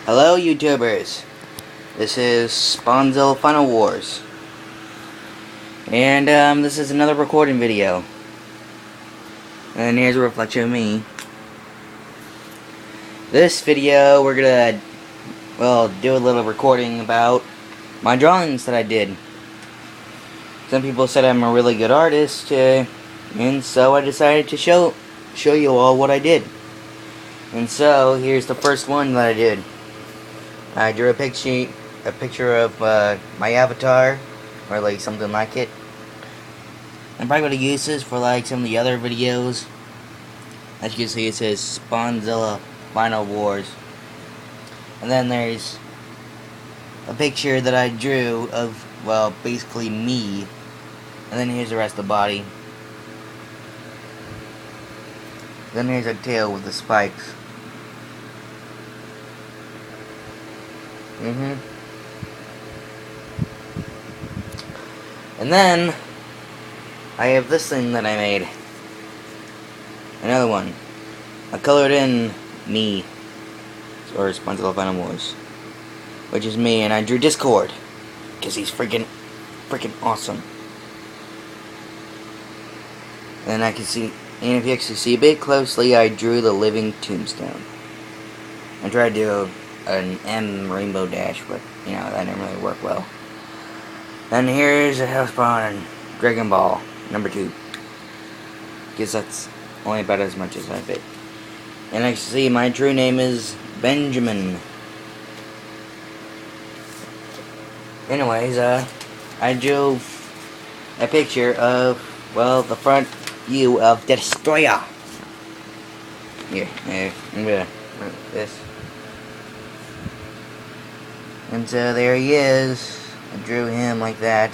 Hello YouTubers, this is Sponzilla Final Wars, and this is another recording video, and here's a reflection of me. This video we're gonna, do a little recording about my drawings that I did. Some people said I'm a really good artist, and so I decided to show you all what I did. And so here's the first one that I did. I drew a picture of my avatar, or like something like it. I'm probably going to use this for like some of the other videos. As you can see, it says Sponzilla Final Wars. And then there's a picture that I drew of, well, basically me. And then here's the rest of the body. Then here's a tail with the spikes. And then I have this thing that I made. Another one. I colored in me, or Sponzilla Final Wars, which is me, and I drew Discord because he's freaking awesome. And I can see, and if you actually see a bit closely, I drew the living tombstone. I tried to do an M rainbow dash, but you know that didn't really work well. And here's a Hellspawn and Dragon Ball #2. Guess that's only about as much as I fit. And I see my true name is Benjamin. Anyways, I drew a picture of, well, the front view of the Destroyer. Here, I'm gonna move this. And so there he is. I drew him like that.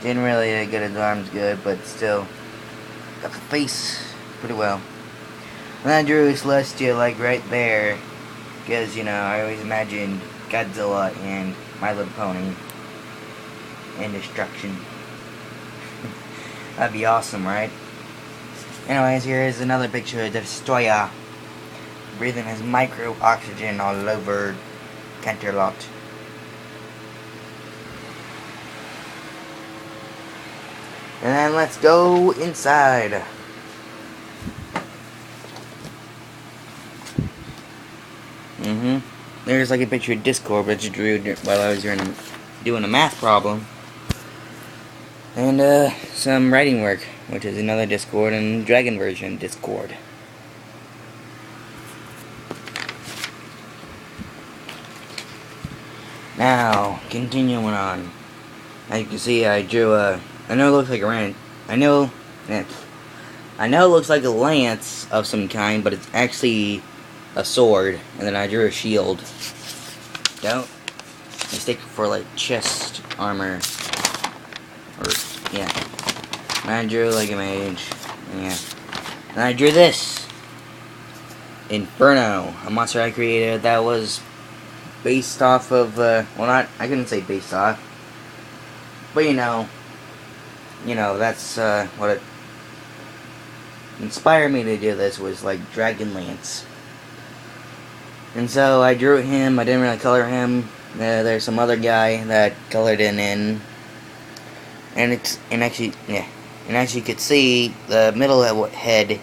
Didn't really get his arms good, but still got the face pretty well. And I drew Celestia like right there, because you know I always imagined Godzilla and My Little Pony and destruction. That'd be awesome, right? Anyways, here is another picture of the Destroyer breathing his micro oxygen all over Canterlot. And then let's go inside. There's like a picture of Discord, but I just drew while I was doing a math problem. And some writing work, which is another Discord and Dragon version Discord. Now, continuing on. As you can see, I drew I know it looks like a ranch. I know it looks like a lance of some kind, but it's actually a sword. And then I drew a shield. Don't mistake it for like chest armor. Or yeah. And I drew like a mage. Yeah. And I drew this Inferno, a monster I created that was based off of well, not, I couldn't say based off, but you know that's what it inspired me to do this, was like Dragonlance. And so I drew him. I didn't really color him. There's some other guy that colored in, and actually you could see the middle head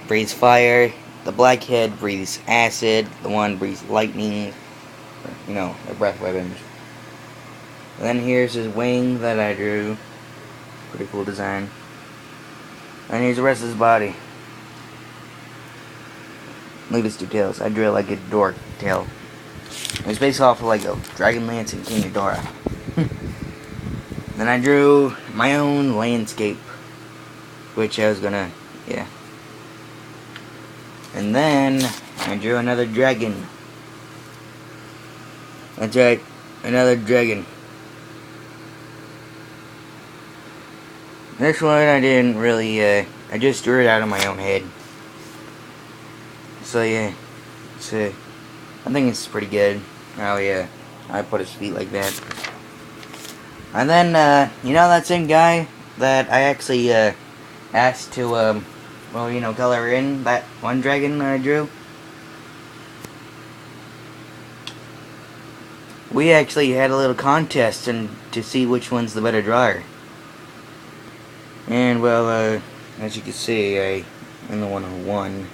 breathes fire, the black head breathes acid, the one breathes lightning, you know, the breath weapons. And then here's his wing that I drew. Pretty cool design. And here's the rest of his body. Look at his two tails. I drew like a dork tail. It's based off of like a Dragonlance and King Ghidorah. Then I drew my own landscape, which I was gonna, yeah. And then I drew another dragon. That's right, another dragon. This one I didn't really, I just drew it out of my own head. So yeah, I think it's pretty good. Oh yeah, I put his feet like that. And then, you know that same guy that I actually, asked to, well, you know, color in that one dragon that I drew? we actually had a little contest and to see which one's the better drawer. And well, as you can see, I'm the one who won.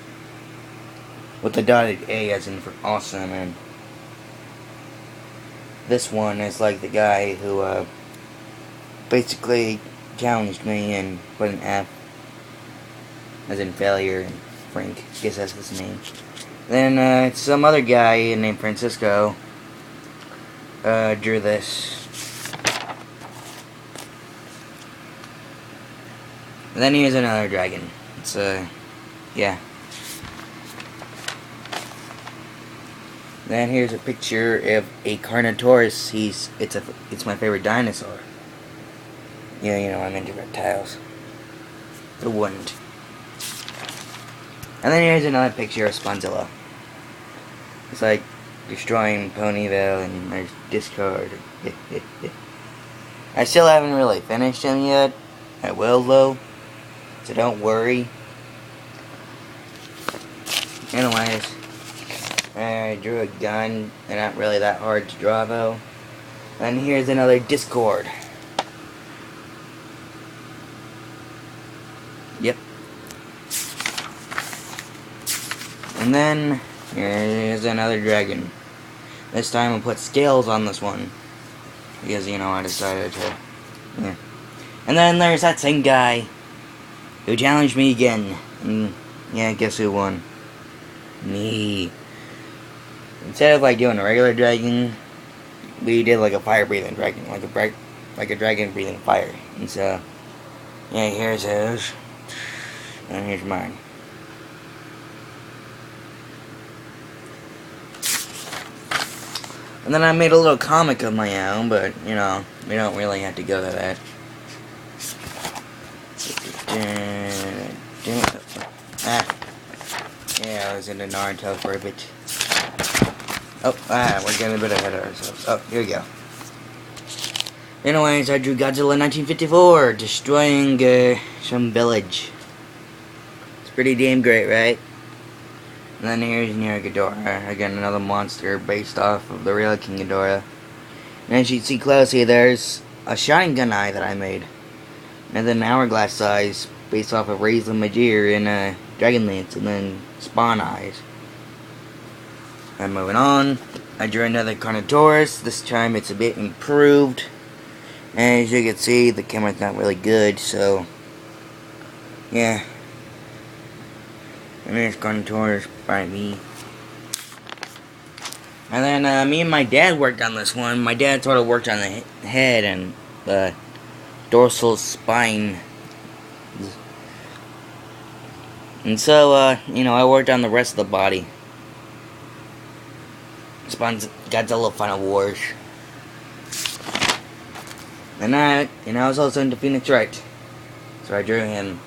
With the dotted A as in for awesome, and this one is like the guy who basically challenged me and put an F as in failure, and Frank, I guess that's his name. Then some other guy named Francisco drew this. And then here's another dragon. It's yeah. Then here's a picture of a Carnotaurus. It's my favorite dinosaur. Yeah, you know, I'm into reptiles. Who wouldn't? And then here's another picture of Sponzilla. It's like destroying Ponyville, and there's Discord. I still haven't really finished him yet. I will though, so don't worry. Anyways, I drew a gun. They're not really that hard to draw though. And here's another Discord. Yep. And then here's another dragon. This time I'll put scales on this one, because, you know, I decided to, yeah. And then there's that same guy who challenged me again. And yeah, guess who won? Me. Instead of like doing a regular dragon, we did like a fire breathing dragon, like a dragon breathing fire. And so, yeah, here's his, and here's mine. And then I made a little comic of my own, but, you know, we don't really have to go to that. Yeah, I was into Naruto for a bit. We're getting a bit ahead of ourselves. Oh, here we go. Anyways, I drew Godzilla 1954, destroying some village. It's pretty damn great, right? And then here's Nero Ghidorah, again another monster based off of the real King Ghidorah. And as you can see closely, there's a shotgun eye that I made. And then hourglass size based off of Raise the Majir and Dragon Lance, and then Spawn Eyes. And moving on, I drew another Carnotaurus. This time it's a bit improved. And as you can see, the camera's not really good, so yeah. And there's Carnotaurus by me. And then me and my dad worked on this one. My dad sort of worked on the head and the dorsal spine. And so, you know, I worked on the rest of the body. Godzilla Final Wars. And I was also into Phoenix Wright. So I drew him,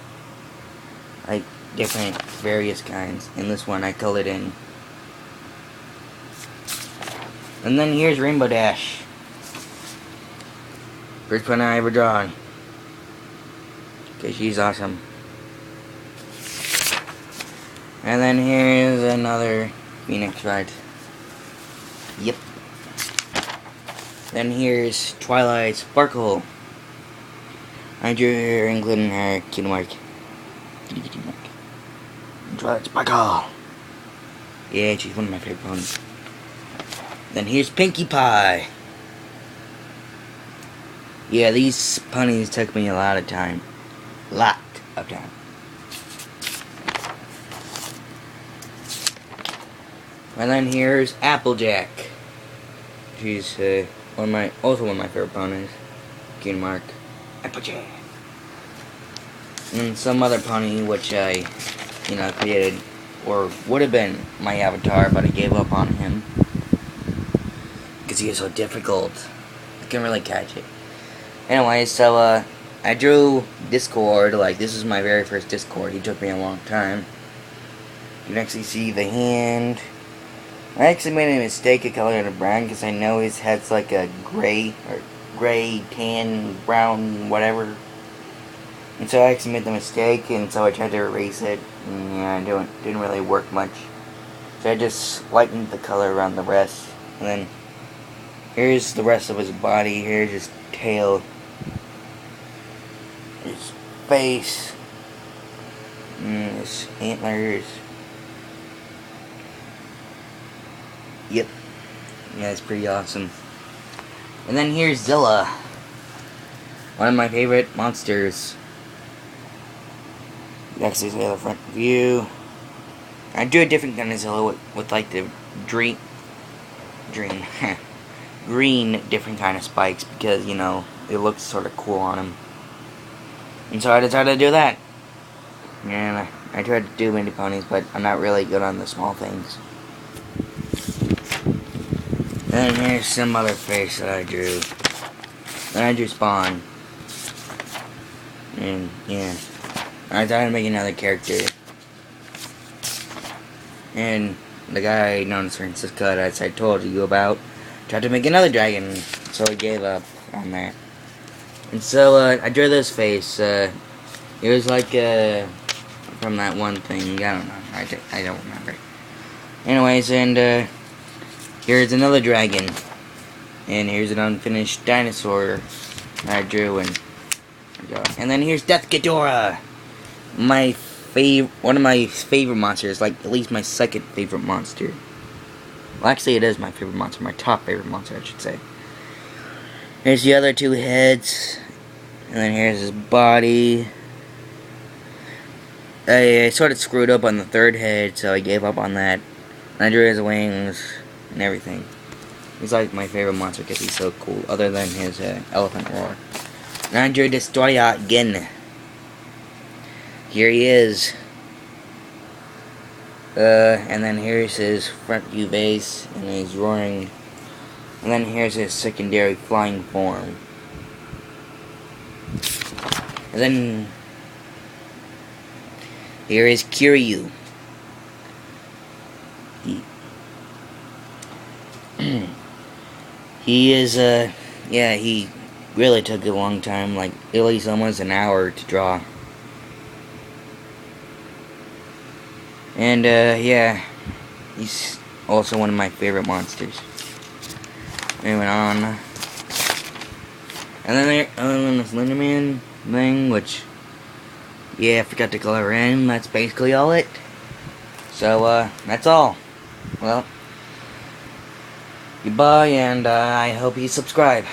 like, different, various kinds. In this one, I colored in. And then here's Rainbow Dash. First one I ever drawn. Okay, she's awesome. And then here's another Phoenix Wright. Yep. Then here's Twilight Sparkle. I drew her, including her kitty mark. Kitty mark. Twilight Sparkle. Yeah, she's one of my favorite ponies. Then here's Pinkie Pie. Yeah, these ponies took me a lot of time. Lot of time. And then here's Applejack. She's also one of my favorite ponies. Kitty mark. Applejack. And then some other pony which I, created, or would have been my avatar, but I gave up on him because he is so difficult. I couldn't really catch it. Anyway, so I drew Discord. Like, this is my very first Discord. He took me a long time. You can actually see the hand. I actually made a mistake of coloring it brown because I know his head's like a gray, tan, brown, whatever. And so I actually made the mistake, and so I tried to erase it, and yeah, it didn't really work much. So I just lightened the color around the rest, and then Here's the rest of his body. Here's his tail, his face, and his antlers. Yep. Yeah, it's pretty awesome. And then here's Zilla, one of my favorite monsters. Next is the other front view. I do a different kind of Zilla with like the green different kind of spikes because, you know, it looks sort of cool on him. And so I decided to do that. And I tried to do mini ponies, but I'm not really good on the small things. And here's some other face that I drew. Then I drew Spawn. And yeah, I tried to make another character. And the guy known as Francisco, as I told you about, tried to make another dragon, so I gave up on that. And so I drew this face. It was like from that one thing. I don't know. I don't remember. Anyways, and here's another dragon, and here's an unfinished dinosaur I drew, and then here's Death Ghidorah, one of my favorite monsters, like at least my second favorite monster. Well, actually, it is my favorite monster, my top favorite monster, I should say. Here's the other two heads, and then here's his body. I sort of screwed up on the third head, so I gave up on that. And I drew his wings and everything. He's like my favorite monster because he's so cool, other than his elephant roar. And I drew Destroyer again. Here he is. And then here's his front view base, and he's roaring. And then here's his secondary flying form. And then here is Kiryu. He is, yeah, he really took a long time, like at least almost an hour to draw. And, yeah, he's also one of my favorite monsters. Moving on. And then this Slenderman thing, which, yeah, I forgot to color in. That's basically all it. So, that's all. Well, goodbye, and I hope you subscribe.